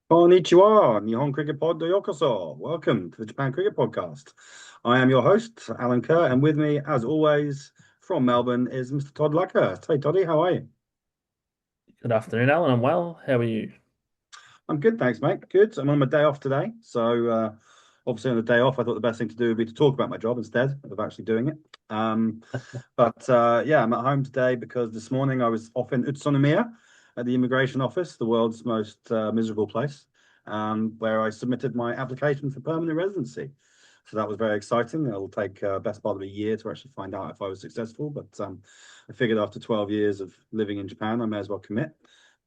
Konnichiwa, Nihon Cricket Pod Yokoso. Welcome to the Japan Cricket Podcast. I am your host, Alan Kerr, and with me, as always, from Melbourne is Mr. Todd Luckhurst. Hey, Toddy, how are you? Good afternoon, Alan. I'm well. How are you? I'm good, thanks, mate. Good. I'm on my day off today. So, obviously, on the day off, I thought the best thing to do would be to talk about my job instead of actually doing it. Yeah, I'm at home today because this morning I was off in Utsunomiya at the immigration office, the world's most miserable place, where I submitted my application for permanent residency. So that was very exciting. It'll take best part of a year to actually find out if I was successful. But I figured after 12 years of living in Japan, I may as well commit.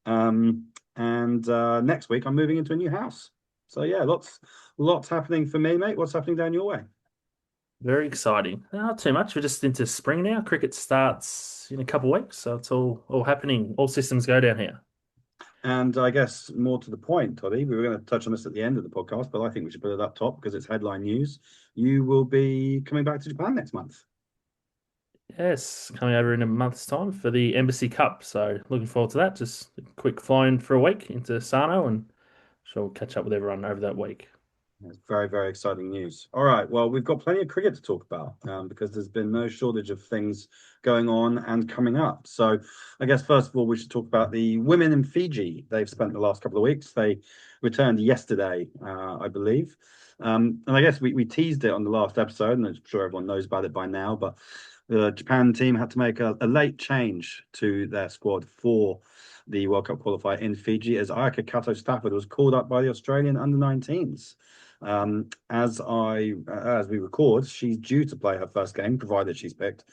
And next week I'm moving into a new house. So yeah, lots happening for me, mate. What's happening down your way? Very exciting. Not too much. We're just into spring now. Cricket starts in a couple of weeks, so it's all happening. All systems go down here. And I guess more to the point, Toddy, we were going to touch on this at the end of the podcast, but I think we should put it up top because it's headline news. You will be coming back to Japan next month. Yes, coming over in a month's time for the Embassy Cup. So looking forward to that. Just a quick flying for a week into Sano, and sure we'll catch up with everyone over that week. It's very, very exciting news. All right. Well, we've got plenty of cricket to talk about because there's been no shortage of things going on and coming up. So, I guess first of all, we should talk about the women in Fiji. They've spent the last couple of weeks. They returned yesterday, I believe. And I guess we teased it on the last episode, and I'm sure everyone knows about it by now. But the Japan team had to make a late change to their squad for the World Cup qualifier in Fiji as Ayaka Kato Stafford was called up by the Australian under-19s. As we record, she's due to play her first game, provided she's picked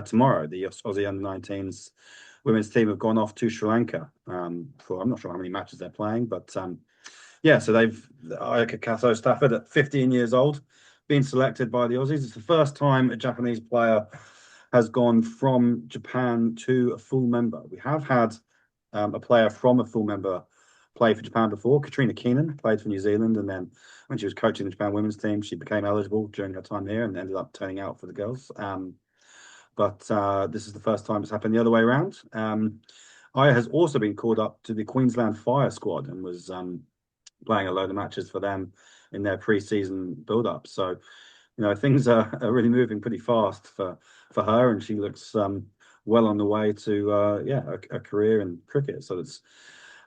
tomorrow. The Aussie under-19s women's team have gone off to Sri Lanka for I'm not sure how many matches they're playing, but yeah, so they've Ayaka Kato Stafford at 15 years old, been selected by the Aussies. It's the first time a Japanese player has gone from Japan to a full member. We have had a player from a full member play for Japan before. Katrina Keenan played for New Zealand, and then when she was coaching the Japan women's team, she became eligible during her time here and ended up turning out for the girls. But this is the first time it's happened the other way around. Aya has also been called up to the Queensland Fire squad and was playing a load of matches for them in their pre-season build-up. So, things are really moving pretty fast for her, and she looks well on the way to a career in cricket. So it's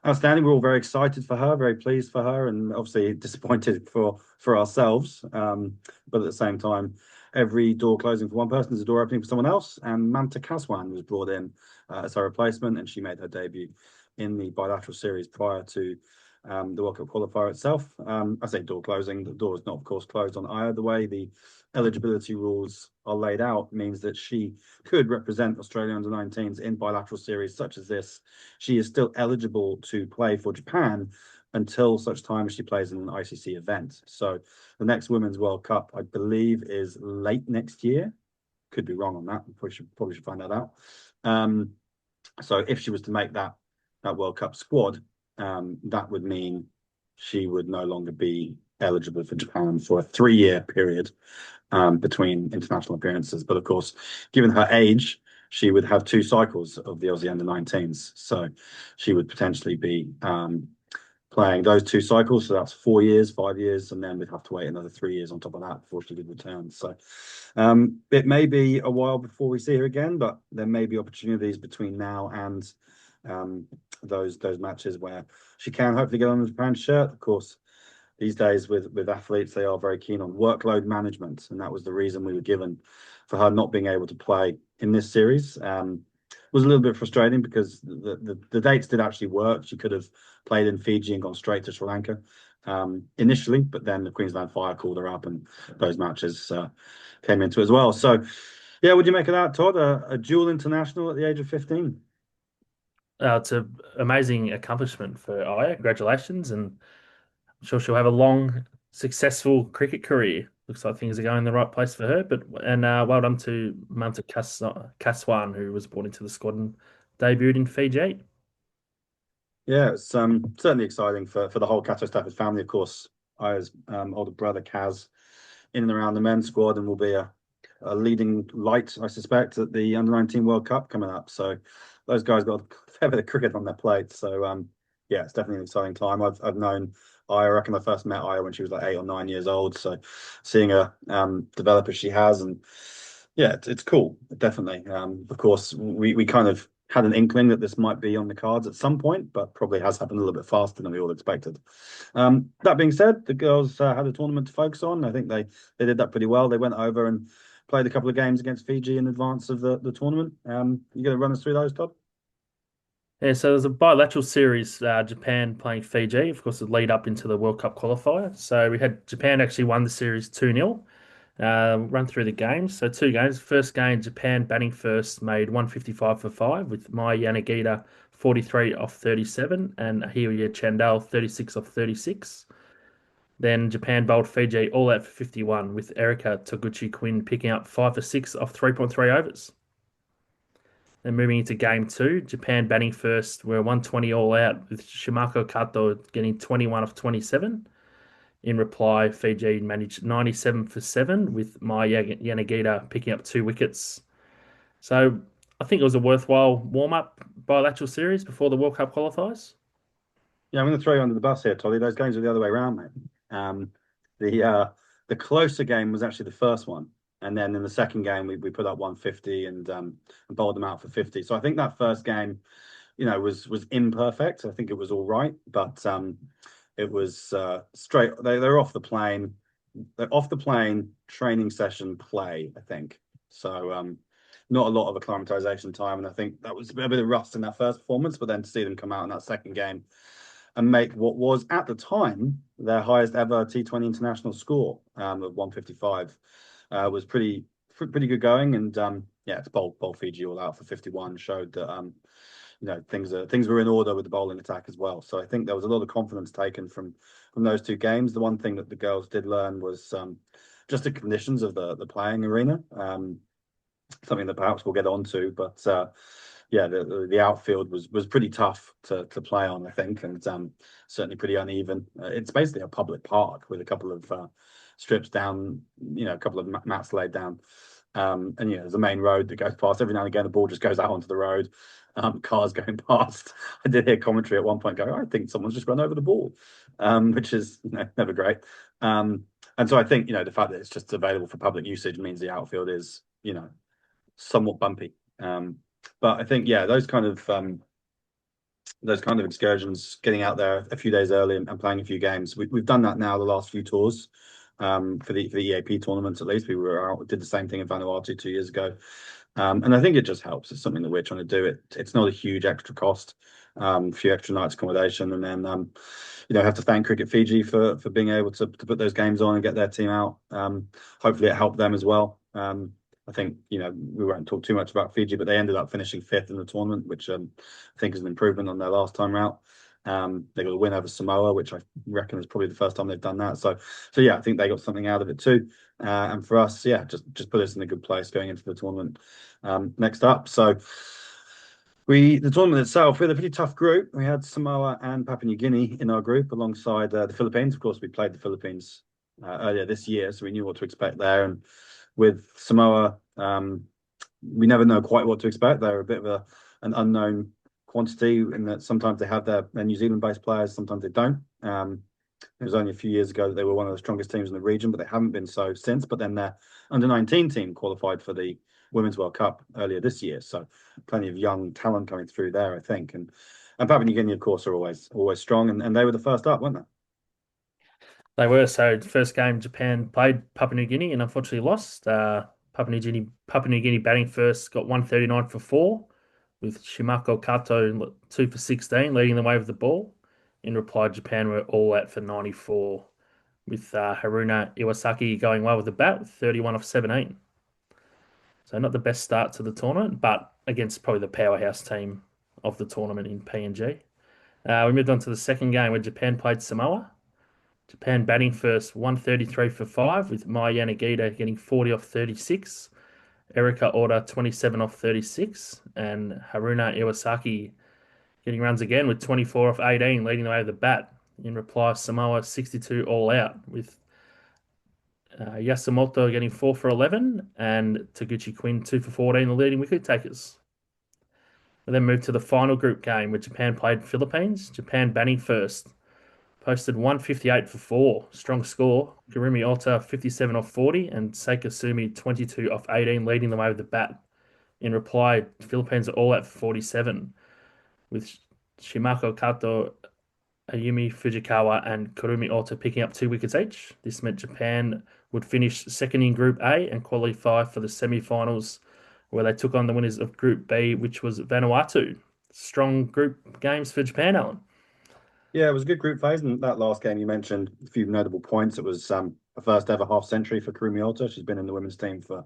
outstanding. We're all very excited for her, very pleased for her, and obviously disappointed for ourselves. But at the same time, every door closing for one person is a door opening for someone else. And Mamta Kaswan was brought in as her replacement, and she made her debut in the bilateral series prior to the World Cup qualifier itself. I say door closing. The door is not, of course, closed on Aya. The way the eligibility rules are laid out means that she could represent Australia under 19s in bilateral series such as this. She is still eligible to play for Japan until such time as she plays in an ICC event. So the next Women's World Cup, I believe, is late next year. Could be wrong on that. Probably should find that out. So if she was to make that World Cup squad, that would mean she would no longer be eligible for Japan for a 3-year period between international appearances. But of course, given her age, she would have 2 cycles of the Aussie under-19s. So she would potentially be playing those 2 cycles. So that's 4 years, 5 years, and then we'd have to wait another 3 years on top of that before she could return. So it may be a while before we see her again, but there may be opportunities between now and those matches where she can hopefully get on the Japan shirt. Of course, these days with athletes, they are very keen on workload management, and that was the reason we were given for her not being able to play in this series. Was a little bit frustrating because the dates did actually work. She could have played in Fiji and gone straight to Sri Lanka initially, but then the Queensland Fire called her up, and those matches came into it as well. So, yeah, what do you make of that, Todd? A dual international at the age of 15. It's an amazing accomplishment for Aya. Congratulations, and I'm sure she'll have a long, successful cricket career. Looks like things are going in the right place for her. But well done to Kaswan, who was brought into the squad and debuted in Fiji. Yeah, it's certainly exciting for the whole Cato Stafford family. Of course, Aya's older brother Kaz in and around the men's squad and will be a leading light, I suspect, at the under 19 World Cup coming up. So those guys got a fair bit of cricket on their plate. So yeah, it's definitely an exciting time. I've known Aya. I reckon I first met Aya when she was like 8 or 9 years old. So seeing her develop as she has, and yeah, it's cool, definitely. Of course, we kind of had an inkling that this might be on the cards at some point, but probably has happened a little bit faster than we all expected. That being said, the girls had a tournament to focus on. I think they did that pretty well. They went over and played a couple of games against Fiji in advance of the tournament. You going to run us through those, Todd? Yeah, so there's a bilateral series, Japan playing Fiji, of course, the lead up into the World Cup qualifier. So we had Japan actually won the series 2-0. Run through the games. So two games. First game, Japan batting first, made 155 for 5 with Mai Yanagita 43 off 37 and Hiya Chandal 36 off 36. Then Japan bowled Fiji all out for 51 with Erika Toguchi Quinn picking up 5 for 6 off 3.3 overs. Then moving into game two, Japan batting first were 120 all out with Shimako Kato getting 21 off 27. In reply, Fiji managed 97 for 7 with Mai Yanagita picking up 2 wickets. So I think it was a worthwhile warm-up bilateral series before the World Cup qualifiers. Yeah, I'm going to throw you under the bus here, Tolly. Those games are the other way around, mate. The the closer game was actually the first one, and then in the second game we put up 150 and bowled them out for 50. So I think that first game, was imperfect. I think it was all right, but it was straight. They're off the plane. They're off the plane training session play. I think so. Not a lot of acclimatization time, and I think that was a bit of rust in that first performance. But then to see them come out in that second game and make what was at the time their highest ever T20 international score of 155 was pretty good going. And yeah, it's bowl Fiji all out for 51 showed that things were in order with the bowling attack as well. So I think there was a lot of confidence taken from those two games. The one thing that the girls did learn was just the conditions of the playing arena. Something that perhaps we'll get onto, but yeah, the outfield was pretty tough to play on, I think, and certainly pretty uneven. It's basically a public park with a couple of strips down, a couple of mats laid down, and there's a main road that goes past. Every now and again, the ball just goes out onto the road. Cars going past. I did hear commentary at one point go, I think someone's just run over the ball, which is never great. And so I think the fact that it's just available for public usage means the outfield is somewhat bumpy. But I think those kind of excursions, getting out there a few days early and playing a few games, we've done that now the last few tours. For the EAP tournaments, at least did the same thing in Vanuatu 2 years ago, and I think it just helps. It's something that we're trying to do. It's not a huge extra cost, a few extra nights accommodation, and then have to thank Cricket Fiji for being able to put those games on and get their team out. Hopefully, it helped them as well. I think we won't talk too much about Fiji, but they ended up finishing fifth in the tournament, which I think is an improvement on their last time out. They got a win over Samoa, which I reckon is probably the first time they've done that. So yeah, I think they got something out of it too. And for us, yeah, just put us in a good place going into the tournament. Next up, so the tournament itself, we had a pretty tough group. We had Samoa and Papua New Guinea in our group alongside the Philippines. Of course, we played the Philippines earlier this year, so we knew what to expect there. And with Samoa, we never know quite what to expect. They're a bit of an unknown quantity in that sometimes they have their New Zealand-based players, sometimes they don't. It was only a few years ago that they were one of the strongest teams in the region, but they haven't been so since. But then their under-19 team qualified for the Women's World Cup earlier this year, so plenty of young talent coming through there, I think. And Papua New Guinea, of course, are always strong, and they were the first up, weren't they? They were. So first game, Japan played Papua New Guinea and unfortunately lost. Papua New Guinea batting first got 139 for 4 with Shimako Kato 2 for 16 leading the way with the ball. In reply, Japan were all out for 94 with Haruna Iwasaki going well with the bat with 31 off 17. So not the best start to the tournament, but against probably the powerhouse team of the tournament in PNG. We moved on to the second game where Japan played Samoa. Japan batting first, 133 for 5, with Mai Yanagita getting 40 off 36, Erika Ora 27 off 36, and Haruna Iwasaki getting runs again with 24 off 18, leading the way with the bat. In reply, Samoa 62 all out, with Yasumoto getting 4 for 11 and Taguchi Quinn 2 for 14, the leading wicket takers. We then moved to the final group game where Japan played Philippines. Japan batting first, posted 158 for 4. Strong score. Kurumi Ota 57 off 40 and Seika Sumi 22 off 18 leading the way with the bat. In reply, Philippines are all at 47 with Shimako Kato, Ayumi Fujikawa and Kurumi Ota picking up 2 wickets each. This meant Japan would finish second in Group A and qualify for the semi-finals where they took on the winners of Group B, which was Vanuatu. Strong group games for Japan, Alan. Yeah, it was a good group phase, and that last game you mentioned a few notable points. It was a first ever half century for Kurumi Ota. She's been in the women's team for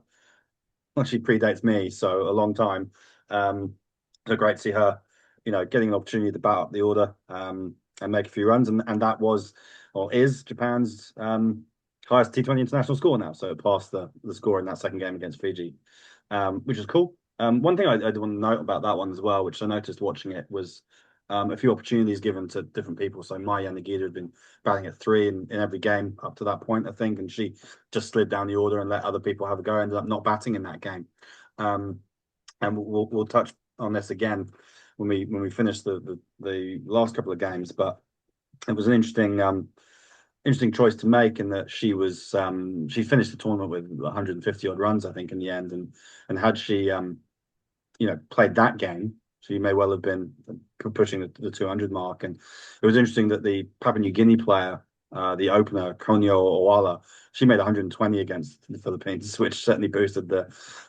well, she predates me, so a long time. So great to see her, getting an opportunity to bat up the order and make a few runs, and that was or is Japan's highest T20 international score now. So it passed the score in that second game against Fiji, which is cool. One thing I want to note about that one as well, which I noticed watching it, was a few opportunities given to different people. So Maya Nagita had been batting at 3 in every game up to that point, I think, and she just slid down the order and let other people have a go. Ended up not batting in that game, and we'll touch on this again when we finish the last couple of games. But it was an interesting choice to make in that she finished the tournament with 150 odd runs, I think, in the end, and had she played that game, she may well have been pushing the 200 mark. And it was interesting that the Papua New Guinea player, the opener, Konyo Owala, she made 120 against the Philippines, which certainly boosted the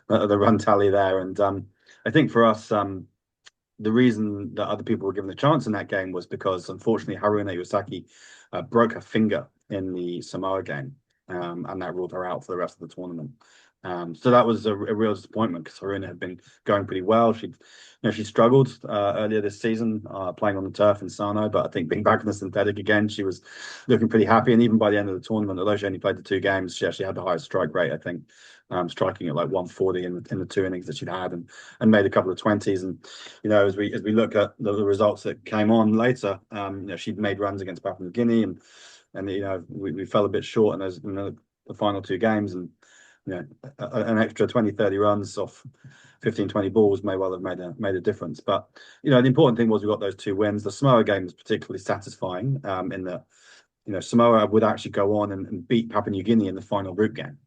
run tally there. And I think for us, the reason that other people were given a chance in that game was because, unfortunately, Haruna Iwasaki broke her finger in the Samoa game, and that ruled her out for the rest of the tournament. So that was a real disappointment because Haruna had been going pretty well. She struggled earlier this season playing on the turf in Sano, but I think being back in the synthetic again, she was looking pretty happy. And even by the end of the tournament, although she only played the 2 games, she actually had the highest strike rate, I think, striking at like 140 in the 2 innings that she'd had, and made a couple of 20s. And as we look at the results that came on later, she'd made runs against Papua New Guinea, and we fell a bit short in the final 2 games, and an extra 20, 30 runs off 15, 20 balls may well have made a difference. But the important thing was we got those 2 wins. The Samoa game was particularly satisfying in that Samoa would actually go on and beat Papua New Guinea in the final group game.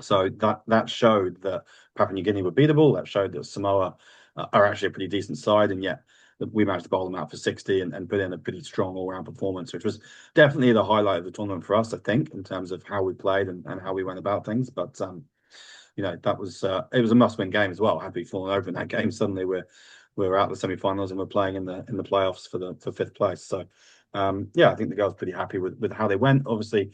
So that showed that Papua New Guinea were beatable. That showed that Samoa are actually a pretty decent side, and yet we managed to bowl them out for 60 and put in a pretty strong all-round performance, which was definitely the highlight of the tournament for us, I think, in terms of how we played and how we went about things. But that was it was a must-win game as well. Had we fallen over in that game, suddenly we're out of the semi-finals and we're playing in the playoffs for 5th place. So I think the girls pretty happy with how they went. Obviously,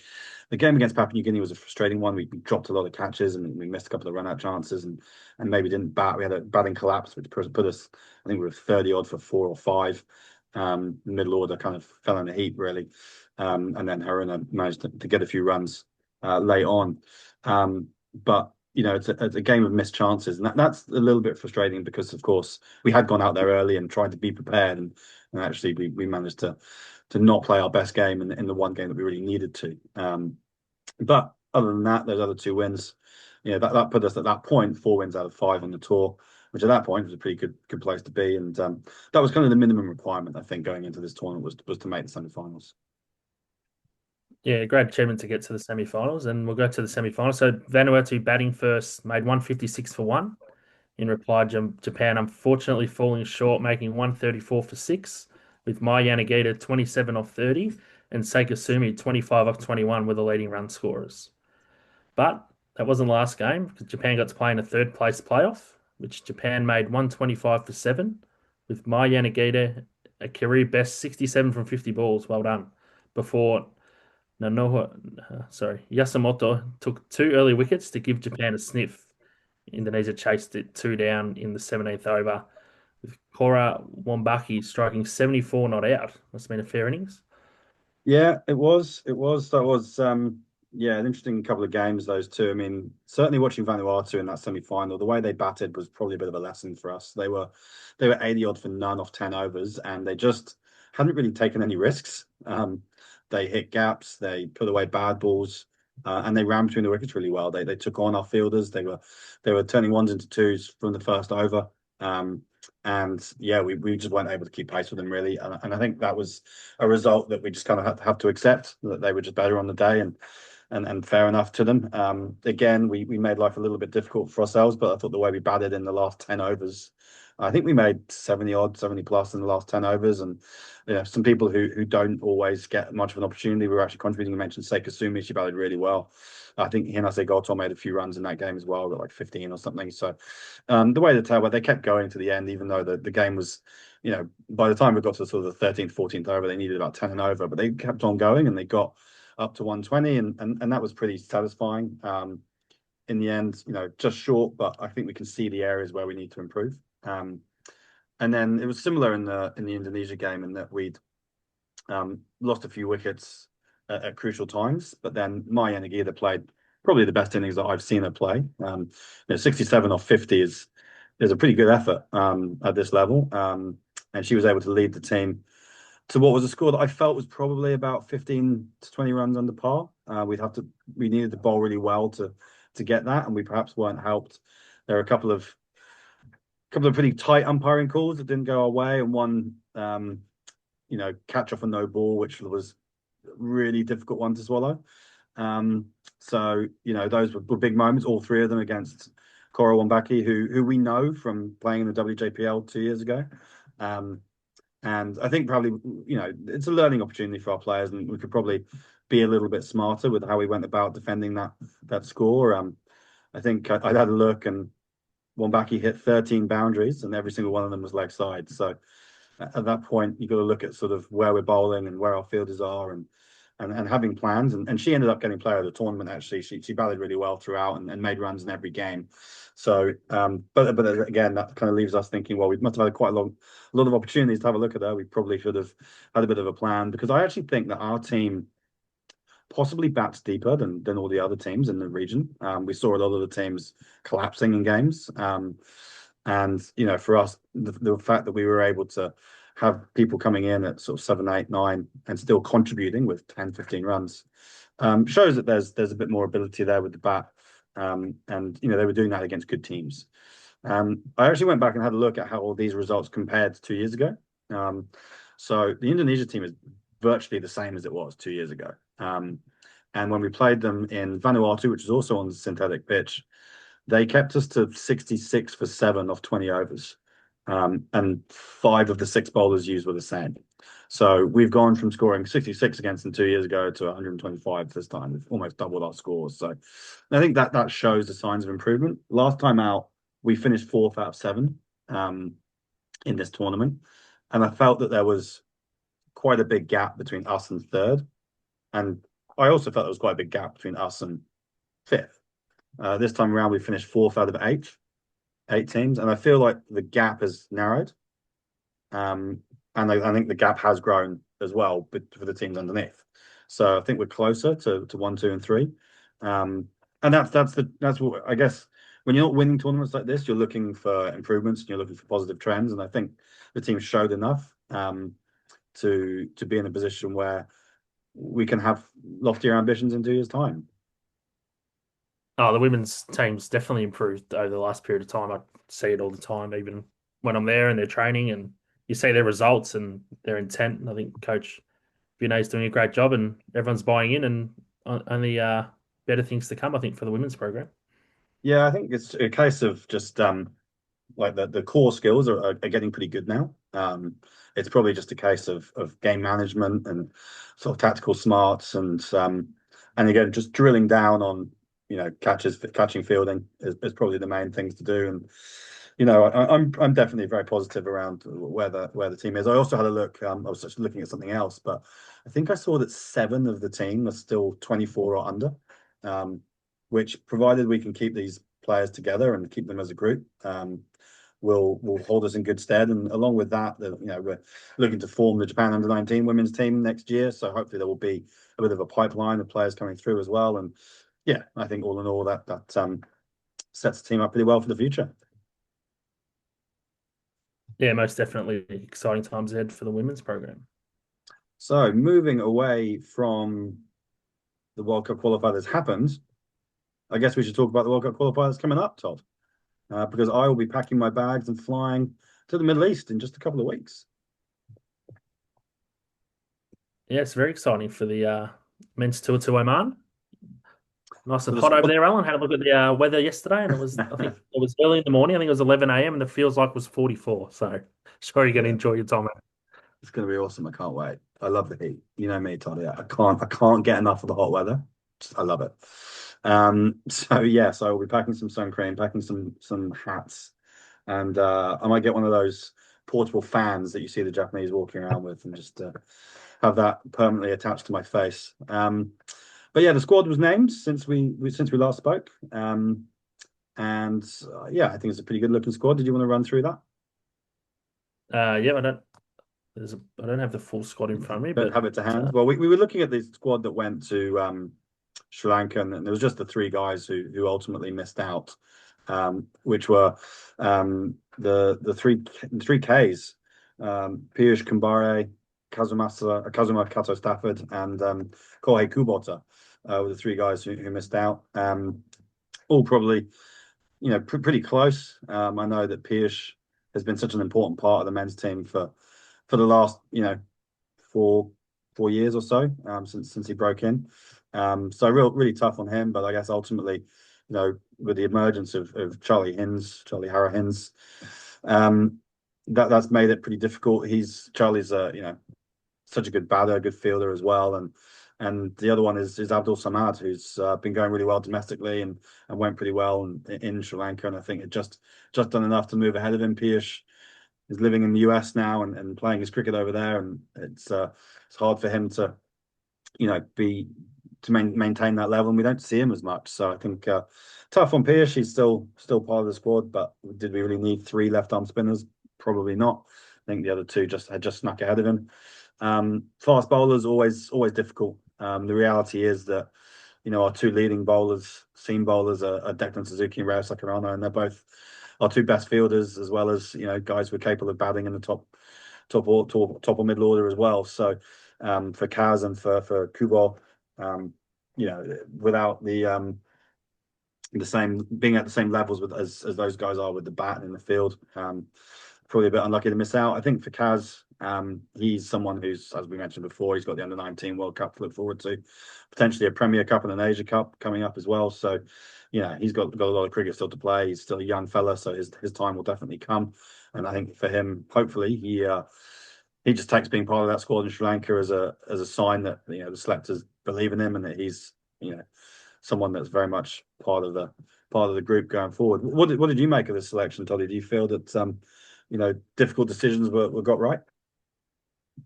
the game against Papua New Guinea was a frustrating one. We dropped a lot of catches and we missed a couple of run-out chances and maybe didn't bat. We had a batting collapse, which put us, I think we were 30 odd for 4 or 5. Middle order kind of fell in a heap, really. And then Haruna managed to get a few runs late on. But it's a game of missed chances, and that's a little bit frustrating because, of course, we had gone out there early and tried to be prepared, and actually we managed to not play our best game in the one game that we really needed to. But other than that, those other 2 wins, that put us at that point 4 wins out of 5 on the tour, which at that point was a pretty good place to be. And that was kind of the minimum requirement, I think, going into this tournament was to make the semi-finals. Yeah, great achievement to get to the semi-finals, and we'll go to the semi-finals. So Vanuatu batting first made 156 for 1. In reply, Japan unfortunately falling short, making 134 for 6, with Mai Yanagita 27 off 30 and Seika Sumi 25 off 21 were the leading run scorers. But that wasn't the last game because Japan got to play in a 3rd-place playoff, which Japan made 125 for 7, with Mai Yanagita a career best 67 from 50 balls. Well done. Before Yasumoto took 2 early wickets to give Japan a sniff. Indonesia chased it 2 down in the 17th over, with Kora Wambaki striking 74 not out. Must have been a fair innings. Yeah, it was. That was an interesting couple of games, those two. I mean, certainly watching Vanuatu in that semi-final, the way they batted was probably a bit of a lesson for us. They were 80 odd for none off 10 overs, and they just hadn't really taken any risks. They hit gaps, they put away bad balls, and they ran between the wickets really well. They took on our fielders. They were turning ones into twos from the first over. And yeah, we just weren't able to keep pace with them really. And I think that was a result that we just kind of had to have to accept, that they were just better on the day, and fair enough to them. Again, we made life a little bit difficult for ourselves, but I thought the way we batted in the last 10 overs, I think we made 70 odd, 70 plus in the last 10 overs. And some people who don't always get much of an opportunity were actually contributing. You mentioned Seika Sumi, she batted really well. I think Hinase Goto made a few runs in that game as well, got like 15 or something. So the way the tail, they kept going to the end, even though the game was, by the time we got to sort of the 13th, 14th over, they needed about 10 and over, but they kept on going and they got up to 120, and that was pretty satisfying. In the end, just short, but I think we can see the areas where we need to improve. And then it was similar in the Indonesia game, in that we'd lost a few wickets at crucial times, but then Maya Nagida played probably the best innings that I've seen her play. 67 off 50 is a pretty good effort at this level, and she was able to lead the team to what was a score that I felt was probably about 15 to 20 runs under par. We needed to bowl really well to get that, and we perhaps weren't helped. There are a couple of pretty tight umpiring calls that didn't go our way, and one catch off a no ball, which was a really difficult one to swallow. So those were big moments, all three of them against Cora Wambaki, who we know from playing in the WJPL 2 years ago. And I think probably, it's a learning opportunity for our players, and we could probably be a little bit smarter with how we went about defending that score. I think I had a look, and Wambaki hit 13 boundaries, and every single one of them was leg side. So at that point, you've got to look at sort of where we're bowling and where our fielders are, and having plans. And she ended up getting player of the tournament. Actually, she batted really well throughout, and made runs in every game. So, but again, that kind of leaves us thinking, well, we must have had quite a lot of opportunities to have a look at her. We probably should have had a bit of a plan, because I actually think that our team possibly bats deeper than all the other teams in the region. We saw a lot of the teams collapsing in games. And for us, the fact that we were able to have people coming in at sort of 7, 8, 9 and still contributing with 10, 15 runs shows that there's a bit more ability there with the bat. And they were doing that against good teams. I actually went back and had a look at how all these results compared to 2 years ago. So the Indonesia team is virtually the same as it was 2 years ago. And when we played them in Vanuatu, which is also on the synthetic pitch, they kept us to 66 for 7 off 20 overs. And 5 of the 6 bowlers used were the same. So we've gone from scoring 66 against them 2 years ago to 125 this time. We've almost doubled our scores. So I think that shows the signs of improvement. Last time out, we finished 4th out of 7 in this tournament. And I felt that there was quite a big gap between us and 3rd. And I also felt there was quite a big gap between us and 5th. This time around, we finished 4th out of 8 teams, and I feel like the gap has narrowed. And I think the gap has grown as well, but for the teams underneath. So I think we're closer to 1, 2, and 3. And that's what I guess, when you're not winning tournaments like this, you're looking for improvements and you're looking for positive trends. And I think the team showed enough to be in a position where we can have loftier ambitions in 2 years' time. Oh, the women's team's definitely improved over the last period of time. I see it all the time, even when I'm there and they're training, and you see their results and their intent. And I think Coach Vinay's doing a great job, and everyone's buying in, and only better things to come, I think, for the women's program. Yeah, I think it's a case of just like the core skills are getting pretty good now. It's probably just a case of game management and sort of tactical smarts, and again, just drilling down on catching, fielding is probably the main things to do. And I'm definitely very positive around where the team is. I also had a look. I was just looking at something else, but I think I saw that 7 of the team are still 24 or under, which, provided we can keep these players together and keep them as a group, will hold us in good stead. And along with that, we're looking to form the Japan Under-19 women's team next year. So hopefully there will be a bit of a pipeline of players coming through as well. And yeah, I think all in all that sets the team up pretty well for the future. Yeah, most definitely exciting times ahead for the women's program. So moving away from the World Cup qualifier that's happened, I guess we should talk about the World Cup qualifier that's coming up, Todd. Because I will be packing my bags and flying to the Middle East in just a couple of weeks. Yeah, it's very exciting for the men's tour to Oman. Nice So and the hot over squad, there, Alan. Had a look at the weather yesterday, and I think it was early in the morning. I think it was 11 a.m. and it feels like it was 44. So sure you're going to yeah, enjoy your time out. it's going to be awesome. I can't wait. I love the heat. You know me, Todd. Yeah, I can't get enough of the hot weather. I love it. So yeah, so I'll be packing some sun cream, packing some hats, and I might get one of those portable fans that you see the Japanese walking around with, and just have that permanently attached to my face. But yeah, the squad was named since we last spoke, and yeah, I think it's a pretty good looking squad. Did you want to run through that? Yeah, I don't have the full squad in front of me, Don't but have it to hand. Well, we were looking at the squad that went to Sri Lanka, and there was just the three guys who ultimately missed out, which were the three Ks, Piyush Kumbare, Kazuma Kato Stafford, and Kohei Kubota were the three guys who missed out. All probably, pretty close. I know that Piyush has been such an important part of the men's team for the last, 4 years or so, since he broke in. So really tough on him, but I guess ultimately, with the emergence of Charlie Harrow Hinz, that's made it pretty difficult. Charlie's such a good batter, good fielder as well, and the other one is Abdul Samad, who's been going really well domestically and went pretty well in Sri Lanka, and I think it just done enough to move ahead of him. Piyush is living in the US now and playing his cricket over there, and it's hard for him to maintain that level, and we don't see him as much. So I think tough on Pierce. He's still part of the squad, but did we really need three left arm spinners? Probably not. I think the other two had just snuck ahead of him. Fast bowlers always difficult. The reality is that our two leading bowlers, seam bowlers, are Declan Suzuki and Rao Sakurano, and they're both our two best fielders, as well as guys who are capable of batting in the top or middle order as well. So for Kaz and for Kubo, without the same being at the same levels as those guys are with the bat and in the field, probably a bit unlucky to miss out. I think for Kaz, he's someone who's, as we mentioned before, he's got the under-19 World Cup to look forward to, potentially a Premier Cup and an Asia Cup coming up as well. So, he's got a lot of cricket still to play. He's still a young fella, so his time will definitely come. And I think for him, hopefully, he just takes being part of that squad in Sri Lanka as a sign that the selectors believe in him, and that he's someone that's very much part of the group going forward. What did you make of this selection, Toddy? Do you feel that difficult decisions were got right?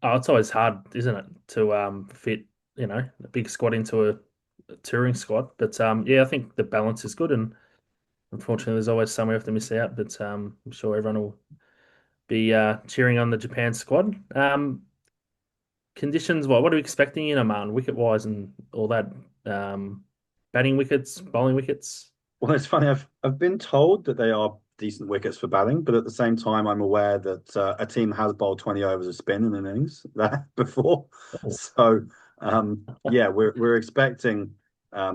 Oh, it's always hard, isn't it, to fit a big squad into a touring squad. But yeah, I think the balance is good, and unfortunately, there's always somewhere we have to miss out. But I'm sure everyone will be cheering on the Japan squad. Conditions, what are we expecting in Oman, wicket wise and all that? Batting wickets, bowling wickets. Well, it's funny. I've been told that they are decent wickets for batting, but at the same time, I'm aware that a team has bowled 20 overs of spin in an innings there before. Oh, So yeah, we're expecting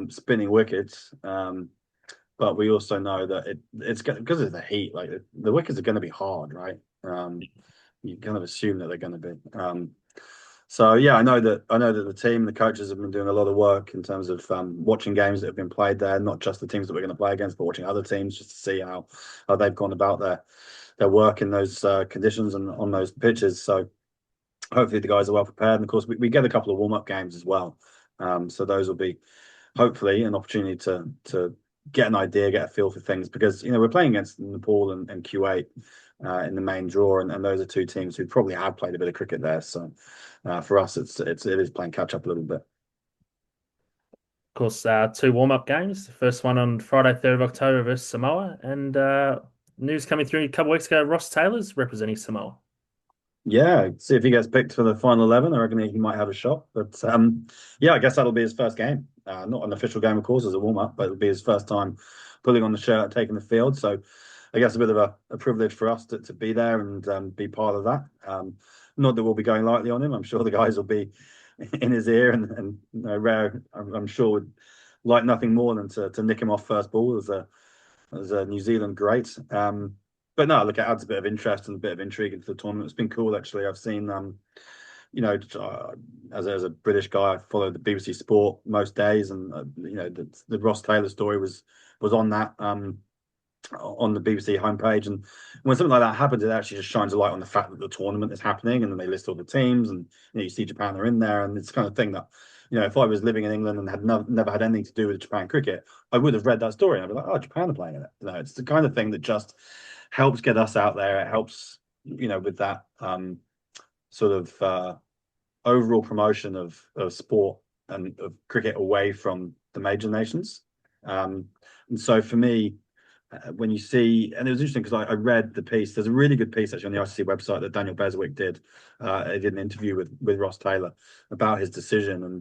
spinning wickets, but we also know that it's because of the heat. Like the wickets are going to be hard, right? You kind of assume that they're going to be. So yeah, I know that the team, the coaches have been doing a lot of work in terms of watching games that have been played there, not just the teams that we're going to play against, but watching other teams just to see how they've gone about their work in those conditions and on those pitches. So hopefully the guys are well prepared. And of course, we get a couple of warm-up games as well. So those will be hopefully an opportunity to get an idea, get a feel for things, because we're playing against Nepal and Kuwait in the main draw, and those are two teams who probably have played a bit of cricket there. So for us, it is playing catch up a little bit. of course, two warm-up games. The first one on Friday, 3rd of October versus Samoa, and news coming through a couple of weeks ago, Ross Taylor's representing Samoa. Yeah, see if he gets picked for the final 11. I reckon he might have a shot. But yeah, I guess that'll be his first game. Not an official game, of course, as a warm up, but it'll be his first time putting on the shirt, taking the field. So I guess a bit of a privilege for us to be there and be part of that. Not that we'll be going lightly on him. I'm sure the guys will be in his ear, and Rare, I'm sure, would like nothing more than to nick him off first ball as a New Zealand great. but no, look, it adds a bit of interest and a bit of intrigue into the tournament. It's been cool, actually. I've seen, you know, as a British guy, I follow the BBC Sport most days, and you know, the Ross Taylor story was on that on the BBC homepage. And when something like that happens, it actually just shines a light on the fact that the tournament is happening, and then they list all the teams, and you know, you see Japan are in there, and it's the kind of thing that, you know, if I was living in England and had never had anything to do with Japan cricket, I would have read that story and I'd be like, oh, Japan are playing in it. You know, it's the kind of thing that just helps get us out there. It helps, you know, with that sort of overall promotion of sport and of cricket away from the major nations. And so for me, when you see, and it was interesting because I read the piece. There's a really good piece actually on the ICC website that Daniel Beswick did. He did an interview with Ross Taylor about his decision,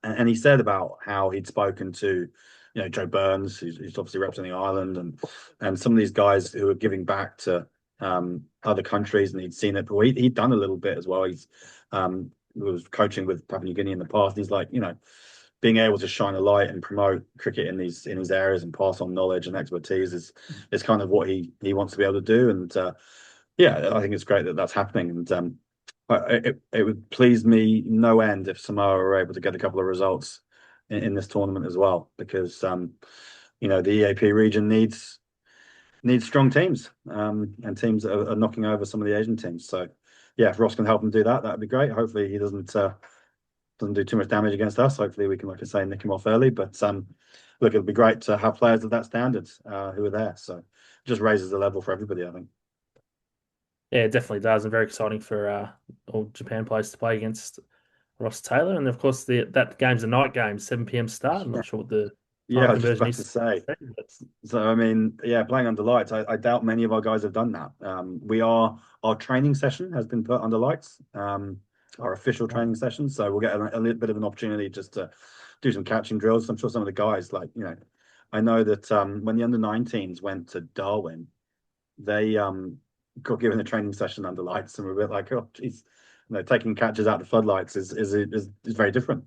and he said about how he'd spoken to, you know, Joe Burns, who's obviously representing Ireland, and some of these guys who are giving back to other countries, and he'd seen it, but he'd done a little bit as well. He's was coaching with Papua New Guinea in the past. He's like, you know, being able to shine a light and promote cricket in these areas and pass on knowledge and expertise is kind of what he wants to be able to do. And yeah, I think it's great that that's happening. And it would please me no end if Samoa were able to get a couple of results in this tournament as well, because you know, the EAP region needs strong teams, and teams that are knocking over some of the Asian teams. So yeah, if Ross can help him do that, that'd be great. Hopefully he doesn't do too much damage against us. Hopefully we can, like I say, nick him off early. But look, it'll be great to have players of that standard who are there. So it just raises the level for everybody, I think. Yeah, it definitely does, and very exciting for all Japan players to play against Ross Taylor. And of course, that game's a night game, 7 p.m. start. I'm not sure what the Yeah, time I was just conversion about to is. say. So, I mean, yeah, playing under lights, I doubt many of our guys have done that. Our training session has been put under lights, our official training session. So we'll get a little bit of an opportunity just to do some catching drills. I'm sure some of the guys, like, you know, I know that when the under-19s went to Darwin, they got given a training session under lights, and we're a bit like, oh, geez, you know, taking catches out the floodlights is very different.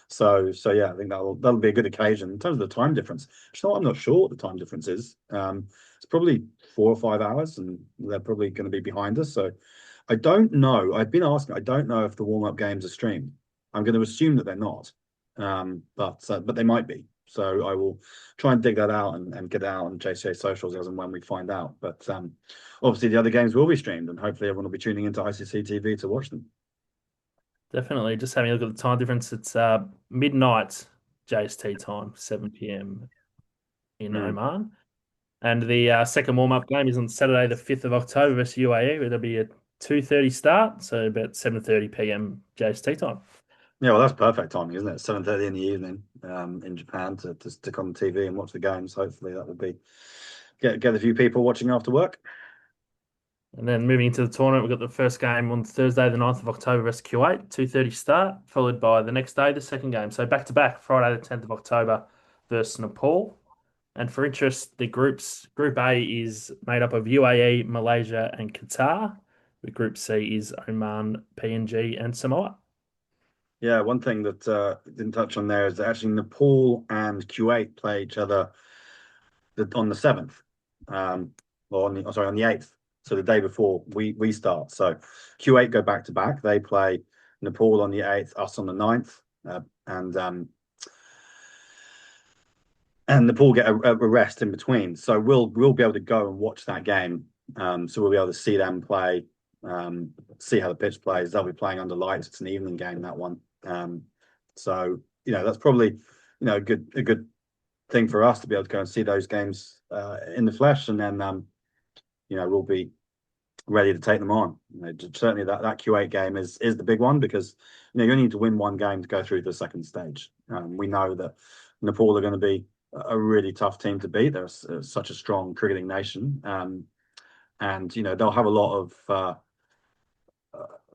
So yeah, I think that'll be a good occasion. In terms of the time difference, I'm not sure what the time difference is. It's probably 4 or 5 hours, and they're probably going to be behind us. So I don't know. I've been asking. I don't know if the warm-up games are streamed. I'm going to assume that they're not, but they might be. So I will try and dig that out and get it out on JCA socials as and when we find out. But obviously the other games will be streamed, and hopefully everyone will be tuning into ICC TV to watch them. Definitely. Just having a look at the time difference. It's midnight JST time, 7 p.m. in Mm. Oman. And the second warm-up game is on Saturday, the 5th of October versus UAE. It'll be a 2:30 start, so about 7:30 p.m. JST time. Yeah, well, that's perfect timing, isn't it? 7:30 in the evening in Japan to stick on TV and watch the games. Hopefully that will be get a few people watching after work. And then moving into the tournament, we've got the first game on Thursday, the 9th of October versus Kuwait, 2:30 start, followed by the next day, the second game. So back to back, Friday, the 10th of October versus Nepal. And for interest, Group A is made up of UAE, Malaysia, and Qatar. The Group C is Oman, PNG, and Samoa. Yeah, one thing that didn't touch on there is that actually Nepal and Kuwait play each other on the 7th, or on the 8th. So the day before we start. So Kuwait go back to back. They play Nepal on the 8th, us on the 9th, and Nepal get a rest in between. So we'll be able to go and watch that game. So we'll be able to see them play, see how the pitch plays. They'll be playing under lights. It's an evening game, that one. So you know, that's probably, you know, a good thing for us to be able to go and see those games in the flesh, and then you know, we'll be ready to take them on. You know, certainly that Q8 game is the big one, because you know, you only need to win one game to go through to the second stage. We know that Nepal are going to be a really tough team to beat. They're such a strong cricketing nation, and you know, they'll have a lot of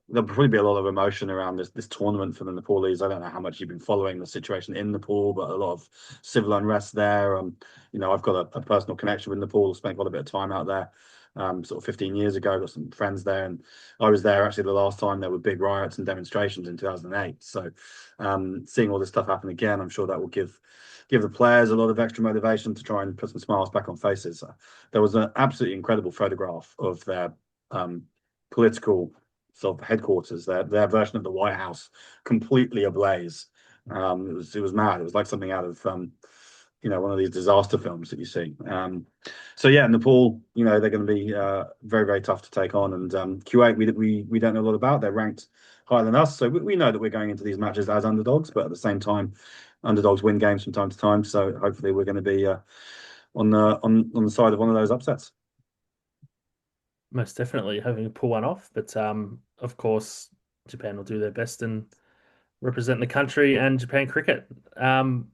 there'll probably be a lot of emotion around this tournament for the Nepalese. I don't know how much you've been following the situation in Nepal, but a lot of civil unrest there. You know, I've got a personal connection with Nepal. Spent quite a bit of time out there. sort of 15 years ago. Got some friends there, and I was there actually the last time there were big riots and demonstrations in 2008. So seeing all this stuff happen again, I'm sure that will give the players a lot of extra motivation to try and put some smiles back on faces. There was an absolutely incredible photograph of their political sort of headquarters, their version of the White House, completely ablaze. It was mad. It was like something out of one of these disaster films that you see. So yeah, Nepal, they're going to be very, very tough to take on. And Kuwait, we don't know a lot about. They're ranked higher than us, so we know that we're going into these matches as underdogs. But at the same time, underdogs win games from time to time. So hopefully, we're going to be on the side of one of those upsets. Most definitely having to pull one off, but of course, Japan will do their best and represent the country and Japan cricket. One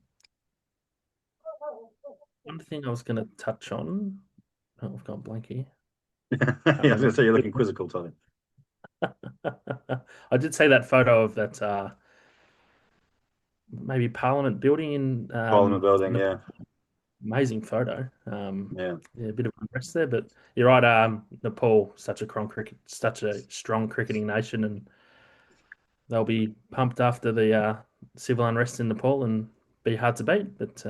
thing I was going to touch on. Oh, I've gone blank here. Yeah, Can't I was going remember. to say you're looking quizzical, Tommy. I did say that photo of that maybe Parliament building in Parliament building, yeah, amazing photo. yeah. Yeah, a bit of unrest there, but you're right. Nepal, such a strong cricketing nation, and they'll be pumped after the civil unrest in Nepal and be hard to beat. But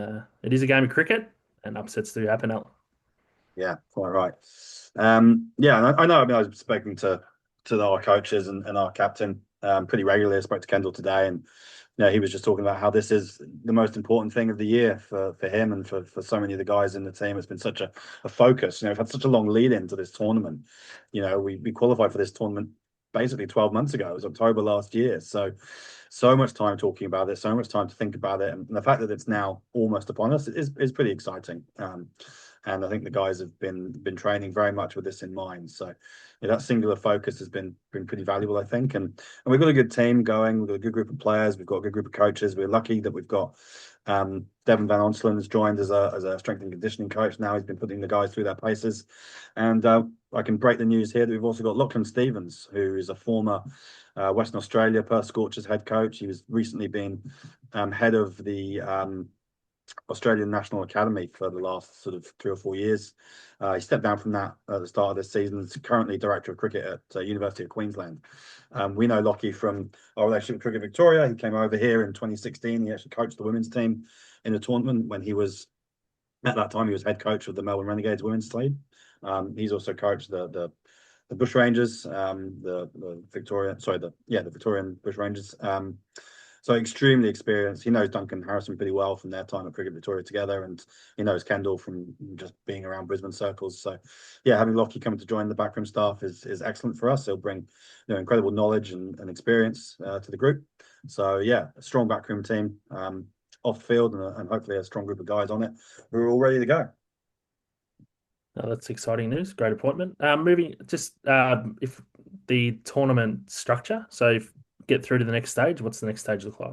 it is a game of cricket, and upsets do happen. Yeah, quite right. Yeah, and I know. I mean, I was speaking to our coaches and our captain pretty regularly. I spoke to Kendall today, and he was just talking about how this is the most important thing of the year for him and for so many of the guys in the team. It's been such a focus. We've had such a long lead into this tournament. We qualified for this tournament basically 12 months ago. It was October last year. So much time talking about it, so much time to think about it, and the fact that it's now almost upon us is pretty exciting. And I think the guys have been training very much with this in mind. So that singular focus has been pretty valuable, I think. And we've got a good team going. We've got a good group of players. We've got a good group of coaches. We're lucky that we've got Devon Van Onselen has joined as a strength and conditioning coach. Now he's been putting the guys through their paces. And I can break the news here that we've also got Lachlan Stevens, who is a former Western Australia Perth Scorchers head coach. He was recently been head of the Australian National Academy for the last sort of 3 or 4 years. He stepped down from that at the start of this season. He's currently Director of Cricket at University of Queensland. We know Lockie from our relationship with Cricket Victoria. He came over here in 2016. He actually coached the women's team in a tournament when he was, at that time, he was head coach of the Melbourne Renegades women's team. He's also coached the Bushrangers, the Victorian Bushrangers. So extremely experienced. He knows Duncan Harrison pretty well from their time at Cricket Victoria together, and he knows Kendall from just being around Brisbane circles. So, yeah, having Lockie coming to join the backroom staff is excellent for us. He'll bring incredible knowledge and experience to the group. So, yeah, a strong backroom team off the field, and hopefully a strong group of guys on it who are all ready to go. Oh, that's exciting news. Great appointment. Moving just if the tournament structure. So if get through to the next stage, what's the next stage look like?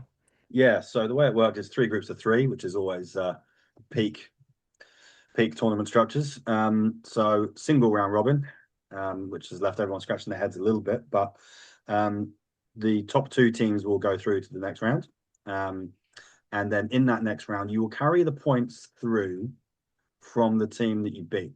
Yeah, so the way it worked is 3 groups of 3, which is always peak tournament structures. So single round robin, which has left everyone scratching their heads a little bit, but the top 2 teams will go through to the next round. And then in that next round, you will carry the points through from the team that you beat.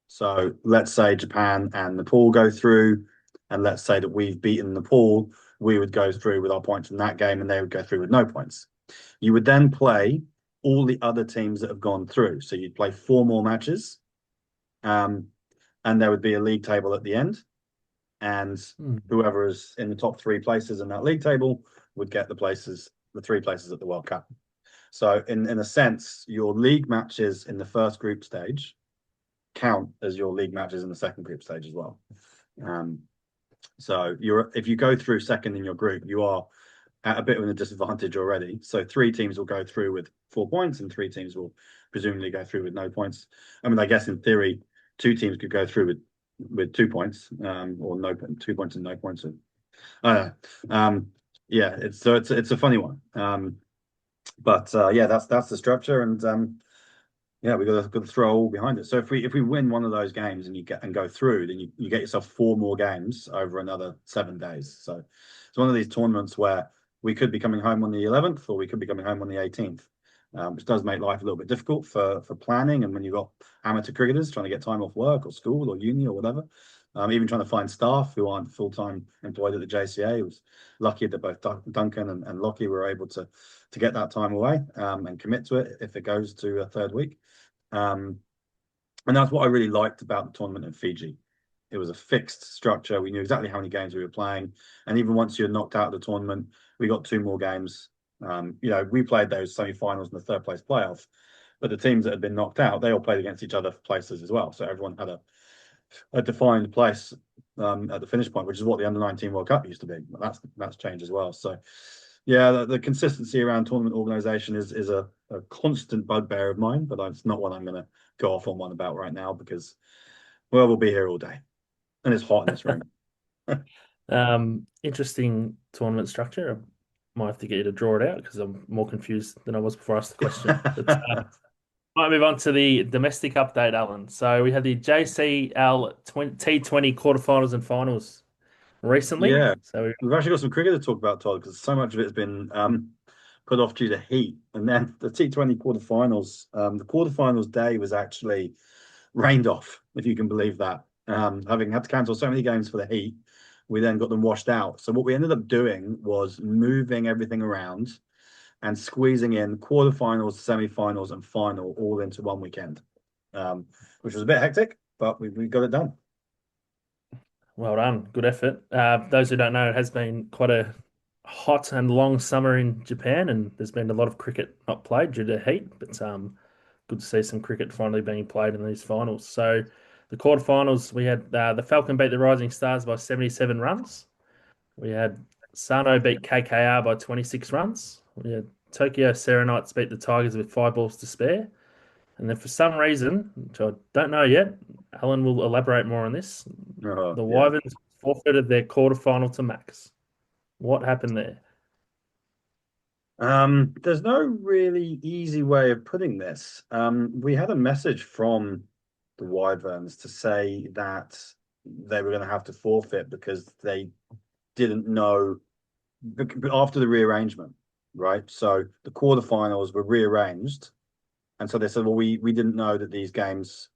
So let's say Japan and Nepal go through, and let's say that we've beaten Nepal, we would go through with our points from that game, and they would go through with no points. You would then play all the other teams that have gone through. So you'd play 4 more matches, and there would be a league table at the end. And whoever is in the top 3 places in that league table would get the 3 places at the World Cup. So in a sense, your league matches in the first group stage count as your league matches in the second group stage as well. So if you go through second in your group, you are at a bit of a disadvantage already. So 3 teams will go through with 4 points, and 3 teams will presumably go through with no points. I mean, I guess in theory, 2 teams could go through with 2 points, or 2 points and no points. Yeah, it's a funny one. But yeah, that's the structure, and yeah, we've got to throw all behind it. So if we win one of those games and go through, then you get yourself 4 more games over another 7 days. So it's one of these tournaments where we could be coming home on the 11th, or we could be coming home on the 18th. which does make life a little bit difficult for planning. And when you've got amateur cricketers trying to get time off work or school or uni or whatever, even trying to find staff who aren't full-time employed at the JCA. It was lucky that both Duncan and Lockie were able to get that time away and commit to it if it goes to a third week. And that's what I really liked about the tournament in Fiji. It was a fixed structure. We knew exactly how many games we were playing. And even once you're knocked out of the tournament, we got 2 more games. We played those semi-finals and the third place playoff, but the teams that had been knocked out, they all played against each other for places as well. So everyone had a defined place at the finish point, which is what the Under-19 World Cup used to be. That's changed as well. So yeah, the consistency around tournament organisation is a constant bugbear of mine, but it's not what I'm going to go off on one about right now because, well, we'll be here all day. And it's hot in this room. Interesting tournament structure. I might have to get you to draw it out because I'm more confused than I was before I asked the question. But might move on to the domestic update, Alan. So we had the JCL T20 quarterfinals and finals recently. Yeah, So we've actually got some cricket to talk about, Todd, because so much of it has been put off due to heat. And then the T20 quarterfinals, the quarterfinals day was actually rained off, if you can believe that. Having had to cancel so many games for the heat, we then got them washed out. So what we ended up doing was moving everything around and squeezing in quarterfinals, semi-finals, and final all into one weekend, which was a bit hectic, but we got it done. well done, good effort. Those who don't know, it has been quite a hot and long summer in Japan, and there's been a lot of cricket not played due to heat. But good to see some cricket finally being played in these finals. So the quarterfinals, we had the Falcon beat the Rising Stars by 77 runs. We had Sano beat KKR by 26 runs. We had Tokyo Serenites beat the Tigers with 5 balls to spare. And then for some reason, which I don't know yet, Alan will elaborate more on this. The Yeah. Wyverns forfeited their quarterfinal to Max. What happened there? There's no really easy way of putting this. We had a message from the Wyverns to say that they were going to have to forfeit because they didn't know after the rearrangement, right? So the quarterfinals were rearranged, and so they said, well, we didn't know that these games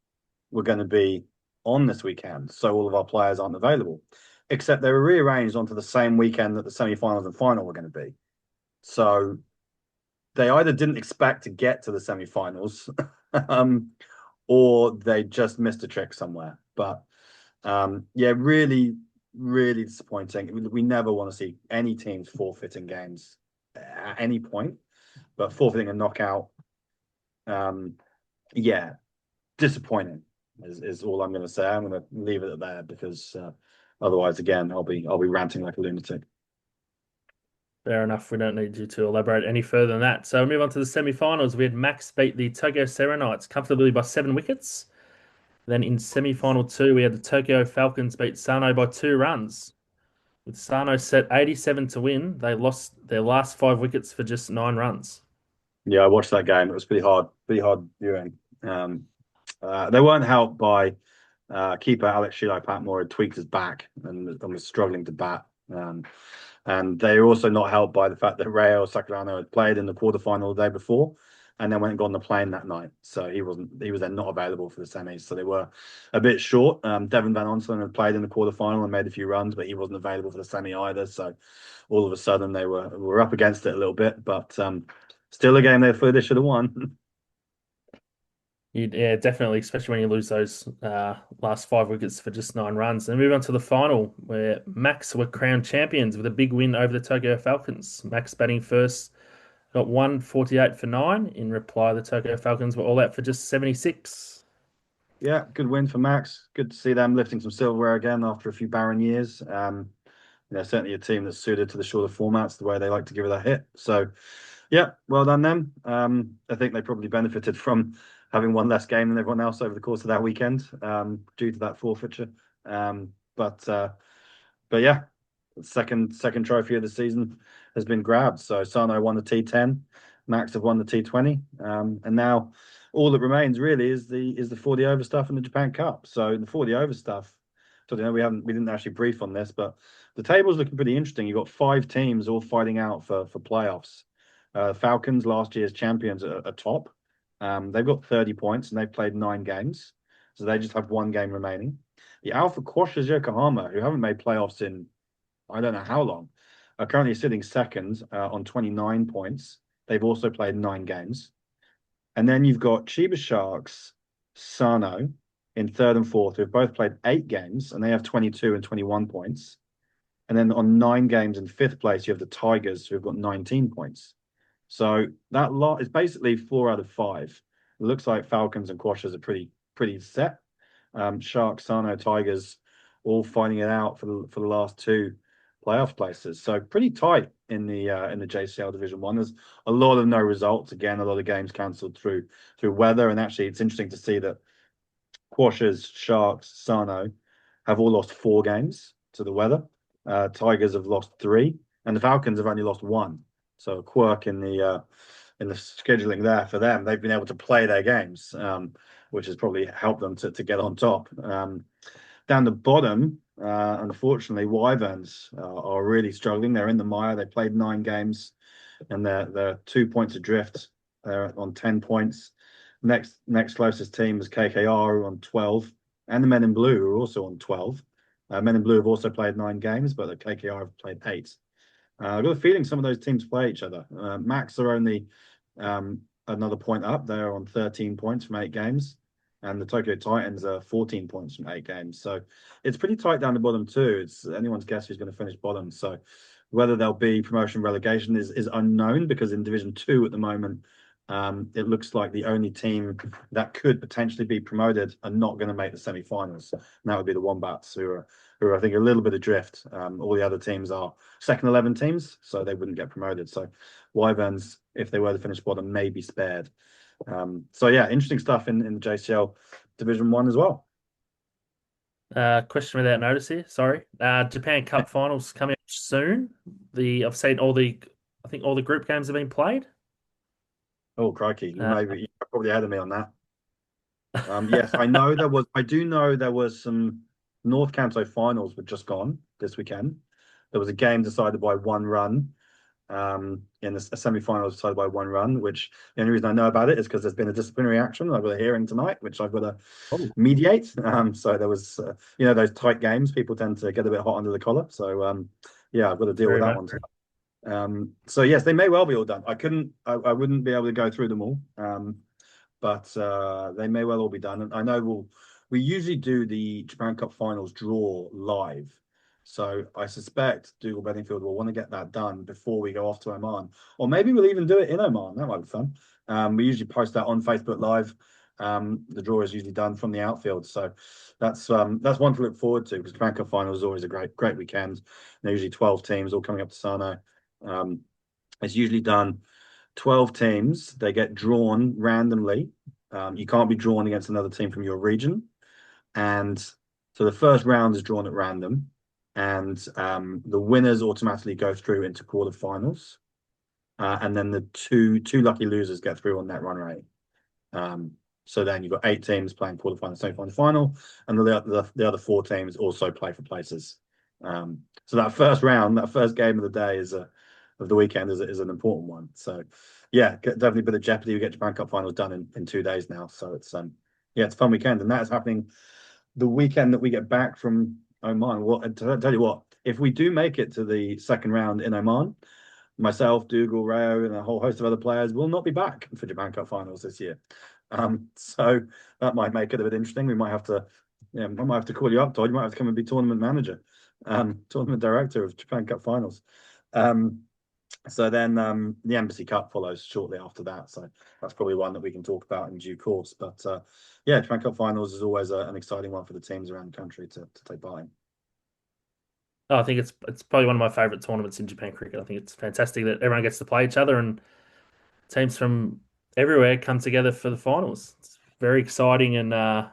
were going to be on this weekend, so all of our players aren't available. Except they were rearranged onto the same weekend that the semi-finals and final were going to be. So they either didn't expect to get to the semi-finals, or they just missed a trick somewhere. But yeah, really, really disappointing. We never want to see any teams forfeiting games at any point, but forfeiting a knockout, yeah, disappointing is all I'm going to say. I'm going to leave it at that because otherwise, again, I'll be ranting like a lunatic. Fair enough. We don't need you to elaborate any further than that. So we move on to the semi-finals. We had Max beat the Tokyo Serenites comfortably by 7 wickets. Then in semi-final 2, we had the Tokyo Falcons beat Sano by 2 runs. With Sano set 87 to win, they lost their last 5 wickets for just 9 runs. Yeah, I watched that game. It was pretty hard viewing. They weren't helped by keeper Alex Shilo Patmore had tweaked his back and was struggling to bat. And they were also not helped by the fact that Rayo Sakurano had played in the quarterfinal the day before and then went and got on the plane that night. So he was then not available for the semis. So they were a bit short. Devin Van Onselen had played in the quarterfinal and made a few runs, but he wasn't available for the semi either. So all of a sudden they were up against it a little bit, but still a game they should have won. Yeah, definitely, especially when you lose those last 5 wickets for just 9 runs. Then move on to the final, where Max were crowned champions with a big win over the Tokyo Falcons. Max batting first got 148 for 9. In reply, the Tokyo Falcons were all out for just 76. Yeah, good win for Max. Good to see them lifting some silverware again after a few barren years. Certainly a team that's suited to the shorter formats, the way they like to give it a hit. So, yeah, well done them. I think they probably benefited from having one less game than everyone else over the course of that weekend due to that forfeiture. But yeah, the second trophy of the season has been grabbed. So Sano won the T10, Max have won the T20, and now all that remains really is the 40 over stuff in the Japan Cup. So the 40 over stuff. So we didn't actually brief on this, but the table's looking pretty interesting. You've got 5 teams all fighting out for playoffs. Falcons, last year's champions, are top. They've got 30 points and they've played 9 games. So they just have 1 game remaining. The Alpha Quashers Yokohama, who haven't made playoffs in I don't know how long, are currently sitting second on 29 points. They've also played 9 games. And then you've got Chiba Sharks, Sano in third and fourth, who've both played 8 games and they have 22 and 21 points. And then on 9 games in fifth place, you have the Tigers, who've got 19 points. So that lot is basically 4 out of 5. It looks like Falcons and Quashers are pretty set. Sharks, Sano, Tigers, all finding it out for the last 2 playoff places. So pretty tight in the JCL Division One. There's a lot of no results. Again, a lot of games cancelled through weather. And actually, it's interesting to see that Quashers, Sharks, Sano have all lost 4 games to the weather. Tigers have lost 3, and the Falcons have only lost 1. So a quirk in the scheduling there for them. They've been able to play their games, which has probably helped them to get on top. Down the bottom, unfortunately, Wyverns are really struggling. They're in the mire. They played 9 games, and they're 2 points adrift. They're on 10 points. Next closest team is KKR on 12, and the Men in Blue are also on 12. Men in Blue have also played 9 games, but the KKR have played 8. I've got a feeling some of those teams play each other. Max are only another point up. They're on 13 points from 8 games. And the Tokyo Titans are 14 points from 8 games. So it's pretty tight down the bottom too. It's anyone's guess who's going to finish bottom. So whether there'll be promotion relegation is unknown, because in Division 2 at the moment, it looks like the only team that could potentially be promoted are not going to make the semi-finals. And that would be the Wombats, who are I think a little bit adrift. All the other teams are second 11 teams, so they wouldn't get promoted. So Wyverns, if they were to finish bottom, may be spared. So yeah, interesting stuff in the JCL Division 1 as well. Question without notice here. Sorry. Japan Cup finals coming up soon. I've seen I think all the group games have been played. Oh, crikey. You Uh, maybe you probably ahead of me on that. Yes, I do know there was some North Kanto finals were just gone this weekend. There was a game decided by 1 run. In the semi-final decided by 1 run, which the only reason I know about it is because there's been a disciplinary action. I've got a hearing tonight, which I've got to oh, mediate. So there was, those tight games, people tend to get a bit hot under the collar. So yeah, I've got to deal with very that much. one tonight. So yes, they may well be all done. I wouldn't be able to go through them all. But they may well all be done. And I know we usually do the Japan Cup finals draw live. So I suspect Dougal Bedingfield will want to get that done before we go off to Oman. Or maybe we'll even do it in Oman. That might be fun. We usually post that on Facebook Live. The draw is usually done from the outfield. So that's one to look forward to, because Japan Cup finals is always a great weekend. They're usually 12 teams all coming up to Sano. It's usually done 12 teams. They get drawn randomly. You can't be drawn against another team from your region. And so the first round is drawn at random. And the winners automatically go through into quarterfinals. And then the two lucky losers get through on net run rate. So then you've got 8 teams playing quarterfinal, semi-final, final, and the other 4 teams also play for places. So that first round, that first game of the day of the weekend is an important one. So yeah, definitely a bit of jeopardy. We get Japan Cup finals done in 2 days now. So it's it's a fun weekend, and that is happening the weekend that we get back from Oman. Well, to tell you what, if we do make it to the second round in Oman, myself, Dougal, Rayo, and a whole host of other players will not be back for Japan Cup finals this year. So that might make it a bit interesting. We might have to, I might have to call you up, Todd. You might have to come and be tournament manager, tournament director of Japan Cup finals. So then the Embassy Cup follows shortly after that. So that's probably one that we can talk about in due course. But yeah, Japan Cup finals is always an exciting one for the teams around the country to take part in. I think it's probably one of my favorite tournaments in Japan cricket. I think it's fantastic that everyone gets to play each other and teams from everywhere come together for the finals. It's very exciting and a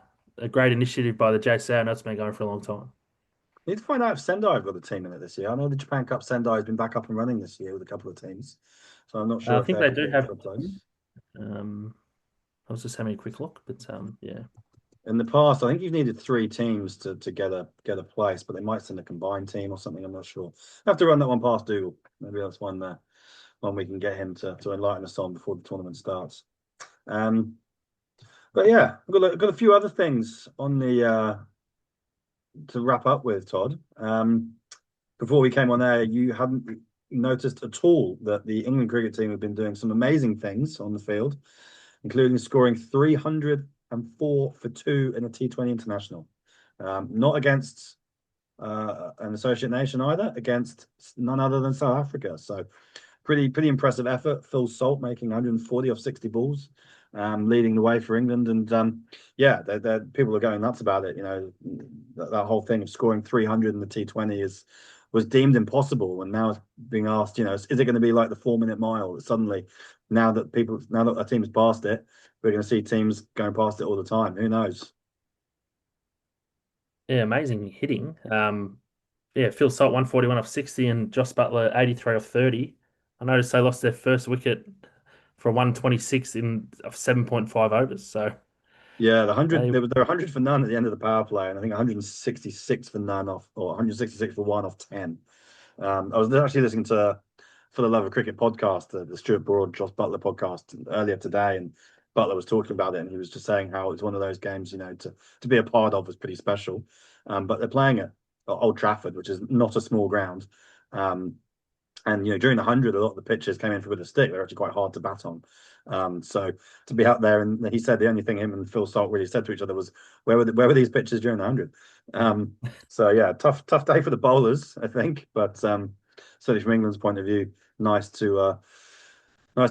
great initiative by the JCL. I know it's been going for a long time. Need to find out if Sendai have got a team in it this year. I know the Japan Cup Sendai has been back up and running this year with a couple of teams. So I'm not sure I if think they're they do have. for a place. I was just having a quick look, but yeah. In the past, I think you've needed 3 teams to get a place, but they might send a combined team or something. I'm not sure. I have to run that one past Dougal. Maybe that's one when we can get him to enlighten us on before the tournament starts. But yeah, I've got a few other things on the to wrap up with, Todd. Before we came on air, you hadn't noticed at all that the England cricket team have been doing some amazing things on the field, including scoring 304 for 2 in a T20 international. Not against an associate nation either, against none other than South Africa. So pretty impressive effort. Phil Salt making 140 off 60 balls, leading the way for England. And yeah, people are going nuts about it. You know, that whole thing of scoring 300 in the T20 was deemed impossible, and now it's being asked, you know, is it going to be like the 4-minute mile? Suddenly, now that a team's passed it, we're going to see teams going past it all the time. Who knows? Yeah, amazing hitting. Yeah, Phil Salt 141 off 60 and Joss Butler 83 off 30. I noticed they lost their first wicket for 126 in of 7.5 overs. So Yeah, the hundred they there was 100 for none at the end of the power play, and I think 166 for none off, or 166 for one off 10. I was actually listening to For the Love of Cricket podcast, the Stuart Broad, Joss Butler podcast earlier today, and Butler was talking about it, and he was just saying how it's one of those games, you know, to be a part of was pretty special. But they're playing at Old Trafford, which is not a small ground. And you know, during the 100, a lot of the pitches came in for with a stick. They're actually quite hard to bat on. So to be out there, and he said the only thing him and Phil Salt really said to each other was, where were these pitches during the 100? So yeah, tough day for the bowlers, I think. But certainly from England's point of view, nice to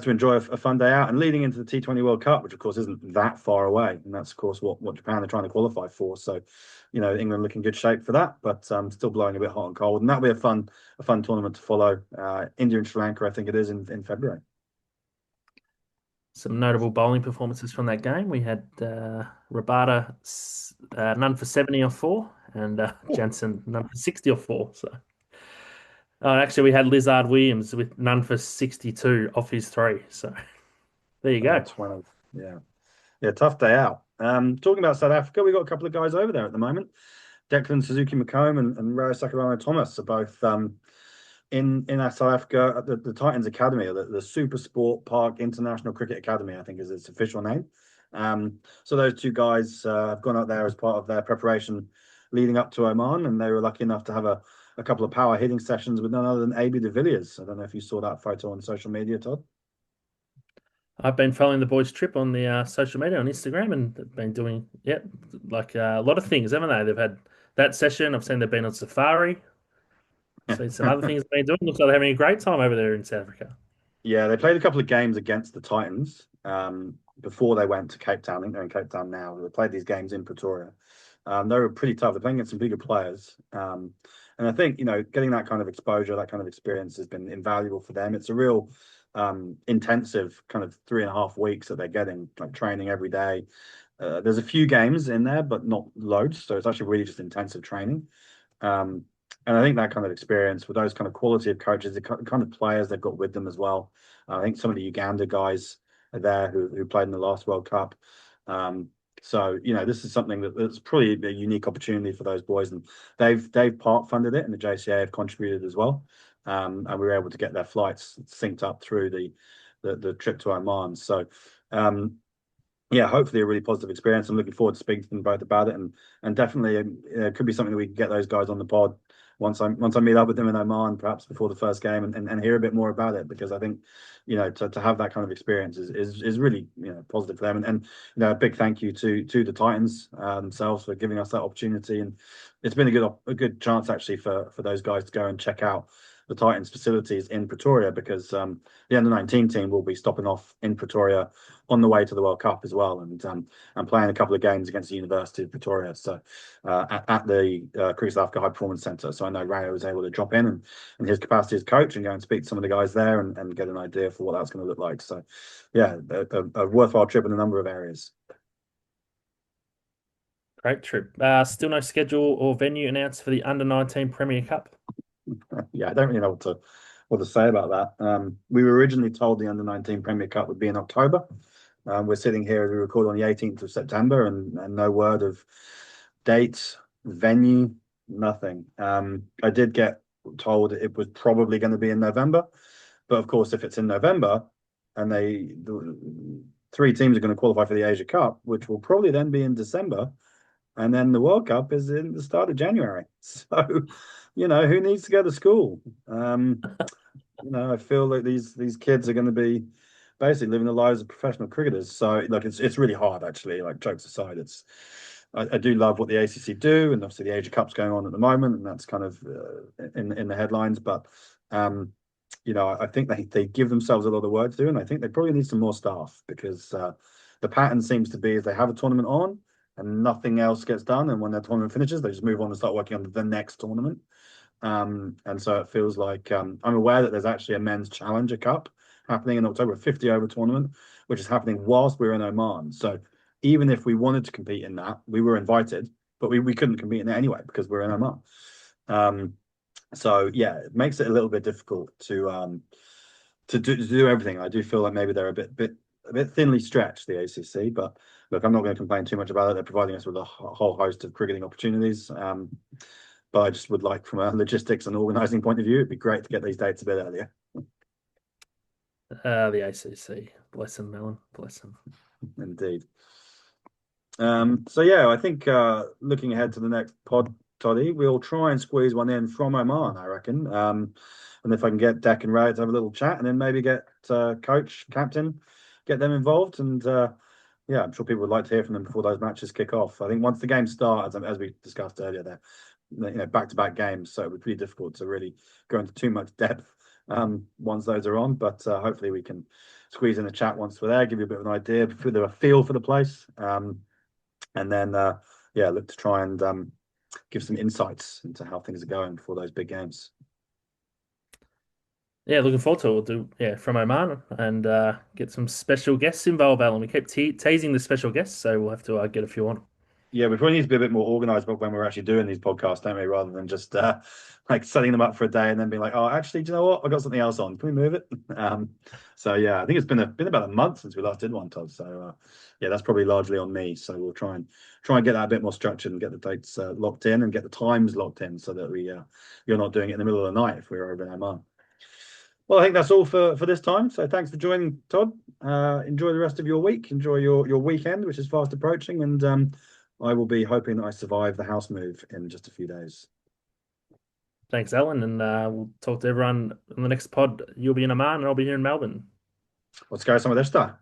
enjoy a fun day out, and leading into the T20 World Cup, which of course isn't that far away, and that's of course what Japan are trying to qualify for. So, you know, England looking good shape for that, but still blowing a bit hot and cold, and that'll be a fun tournament to follow. India and Sri Lanka, I think it is in February. some notable bowling performances from that game. We had Rabada none for 70 off 4 and Jansen none for 60 off 4. So actually we had Lizard Williams with none for 62 off his 3. So there you go. 12. Yeah, tough day out. Talking about South Africa, we've got a couple of guys over there at the moment. Declan Suzuki McComb and Rao Sakarano Thomas are both in South Africa at the Titans Academy, or the Super Sport Park International Cricket Academy, I think is its official name. So those two guys have gone out there as part of their preparation leading up to Oman, and they were lucky enough to have a couple of power hitting sessions with none other than AB de Villiers. I don't know if you saw that photo on social media, Todd. I've been following the boys' trip on the social media on Instagram, and they've been doing like a lot of things, haven't they? They've had that session. I've seen they've been on safari. I've seen some other things they've been doing. Looks like they're having a great time over there in South Africa. Yeah, they played a couple of games against the Titans before they went to Cape Town. I think they're in Cape Town now. They played these games in Pretoria. They were pretty tough. They're playing against some bigger players. And I think, you know, getting that kind of exposure, that kind of experience has been invaluable for them. It's a real intensive kind of 3.5 weeks that they're getting, like training every day. There's a few games in there, but not loads. So it's actually really just intensive training. And I think that kind of experience with those kind of quality of coaches, the kind of players they've got with them as well. I think some of the Uganda guys are there who played in the last World Cup. So, you know, this is something that's probably a unique opportunity for those boys, and they've part funded it, and the JCA have contributed as well. And we were able to get their flights synced up through the trip to Oman. So, yeah, hopefully a really positive experience. I'm looking forward to speaking to them both about it, and definitely it could be something that we can get those guys on the pod once I meet up with them in Oman, perhaps before the first game, and hear a bit more about it, because I think, you know, to have that kind of experience is really, you know, positive for them. And you know, a big thank you to the Titans themselves for giving us that opportunity. And it's been a good chance actually for those guys to go and check out the Titans facilities in Pretoria, because the under-19 team will be stopping off in Pretoria on the way to the World Cup as well, and playing a couple of games against the University of Pretoria, so at the Cricket South Africa High Performance Centre. So I know Rayo was able to drop in and his capacity as coach and go and speak to some of the guys there and get an idea for what that's going to look like. So yeah, a worthwhile trip in a number of areas. Great trip. Still no schedule or venue announced for the Under-19 Premier Cup. Yeah, I don't really know what to say about that. We were originally told the Under-19 Premier Cup would be in October. We're sitting here as we record on the 18th of September, and no word of date, venue, nothing. I did get told it was probably going to be in November, But of course, if it's in November and the three teams are going to qualify for the Asia Cup, which will probably then be in December, and then the World Cup is in the start of January. So, who needs to go to school? I feel like these kids are going to be basically living the lives of professional cricketers. So, like, it's really hard actually. Like, jokes aside, I do love what the ACC do, and obviously the Asia Cup's going on at the moment, and that's kind of in the headlines. But I think they give themselves a lot of work to do, and I think they probably need some more staff because the pattern seems to be is they have a tournament on and nothing else gets done, and when their tournament finishes, they just move on and start working on the next tournament. And so it feels like I'm aware that there's actually a men's Challenger Cup happening in October, a 50 over tournament, which is happening whilst we're in Oman. So even if we wanted to compete in that, we were invited, but we couldn't compete in it anyway because we're in Oman. So yeah, it makes it a little bit difficult to do everything. I do feel like maybe they're a bit thinly stretched, the ACC, but look, I'm not going to complain too much about it. They're providing us with a whole host of cricketing opportunities. But I just would like, from a logistics and organising point of view, it'd be great to get these dates a bit earlier. The ACC, bless them, Melon, bless them. Indeed. So yeah, I think looking ahead to the next pod, Toddy, we'll try and squeeze one in from Oman, I reckon. And if I can get Deck and Ray to have a little chat, and then maybe get coach, captain, get them involved, and yeah, I'm sure people would like to hear from them before those matches kick off. I think once the game starts, as we discussed earlier, they're back-to-back games, so it would be pretty difficult to really go into too much depth once those are on. But hopefully we can squeeze in a chat once we're there, give you a bit of an idea, a feel for the place, and then yeah, look to try and give some insights into how things are going before those big games. Yeah, looking forward to it. We'll do from Oman and get some special guests involved, Alan. We keep teasing the special guests, so we'll have to get a few on. Yeah, we probably need to be a bit more organized about when we're actually doing these podcasts, don't we? Rather than just like setting them up for a day and then being like, oh, actually, do you know what? I got something else on. Can we move it? So yeah, I think it's been about a month since we last did one, Todd. So yeah, that's probably largely on me. So we'll try and get that a bit more structured and get the dates locked in and get the times locked in so that you're not doing it in the middle of the night if we're over in Oman. Well, I think that's all for this time. So thanks for joining, Todd. Enjoy the rest of your week. Enjoy your weekend, which is fast approaching, and I will be hoping that I survive the house move in just a few days. Thanks, Alan, and we'll talk to everyone in the next pod. You'll be in Oman, and I'll be here in Melbourne. Let's go some of this stuff.